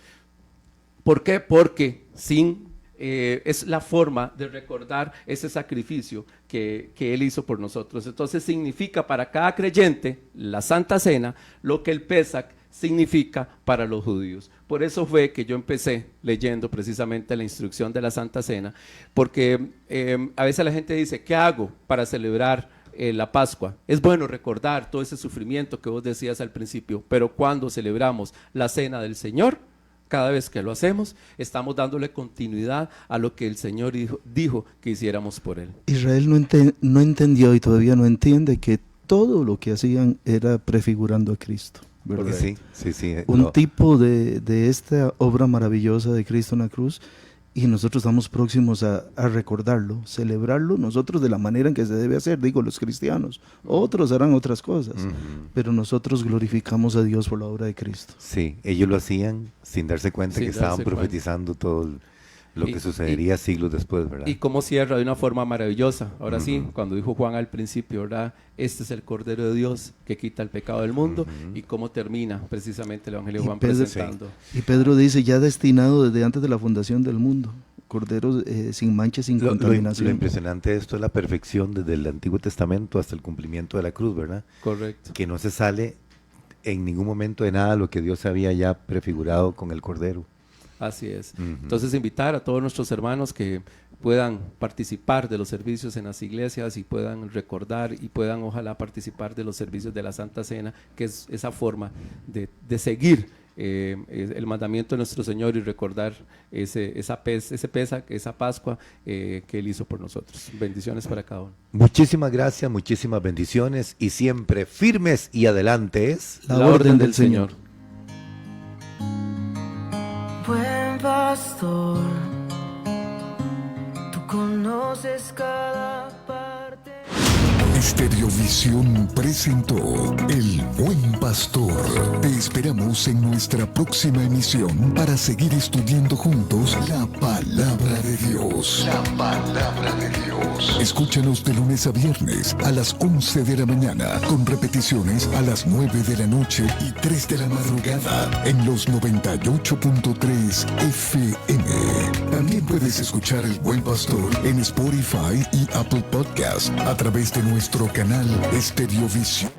¿Por qué? Porque es la forma de recordar ese sacrificio que Él hizo por nosotros. Entonces significa para cada creyente la Santa Cena lo que el Pesach significa para los judíos. Por eso fue que yo empecé leyendo precisamente la instrucción de la Santa Cena, porque a veces la gente dice, ¿qué hago para celebrar la Pascua? Es bueno recordar todo ese sufrimiento que vos decías al principio, pero cuando celebramos la Cena del Señor, cada vez que lo hacemos, estamos dándole continuidad a lo que el Señor dijo que hiciéramos por Él. Israel no entendió y todavía no entiende que todo lo que hacían era prefigurando a Cristo, ¿verdad? Sí. Un tipo de esta obra maravillosa de Cristo en la cruz, y nosotros estamos próximos a recordarlo, celebrarlo, nosotros de la manera en que se debe hacer, digo, los cristianos. Otros harán otras cosas, pero nosotros glorificamos a Dios por la obra de Cristo. Sí, ellos lo hacían sin darse cuenta que estaban profetizando todo lo que sucedería siglos después, ¿verdad? Y cómo cierra de una forma maravillosa. Ahora sí, cuando dijo Juan al principio, ¿verdad? Este es el Cordero de Dios que quita el pecado del mundo, y cómo termina precisamente el Evangelio de Juan presentando. Y Pedro dice, ya destinado desde antes de la fundación del mundo, Cordero sin mancha, sin contaminación. Lo impresionante de esto es la perfección desde el Antiguo Testamento hasta el cumplimiento de la cruz, ¿verdad? Correcto. Que no se sale en ningún momento de nada lo que Dios había ya prefigurado con el Cordero. Así es. Entonces, invitar a todos nuestros hermanos que puedan participar de los servicios en las iglesias y puedan recordar y puedan ojalá participar de los servicios de la Santa Cena, que es esa forma de seguir el mandamiento de nuestro Señor y recordar esa Pascua que Él hizo por nosotros. Bendiciones para cada uno. Muchísimas gracias, muchísimas bendiciones, y siempre firmes y adelante la orden del Señor. Buen pastor, tú conoces cada parte. Estereovisión presentó El Buen Pastor. Te esperamos en nuestra próxima emisión para seguir estudiando juntos la Palabra de Dios. La Palabra de Dios. Escúchanos de lunes a viernes a las 11 de la mañana, con repeticiones a las 9 de la noche y 3 de la madrugada en los 98.3 FM. También puedes escuchar El Buen Pastor en Spotify y Apple Podcast a través de nuestro canal Estereovisión.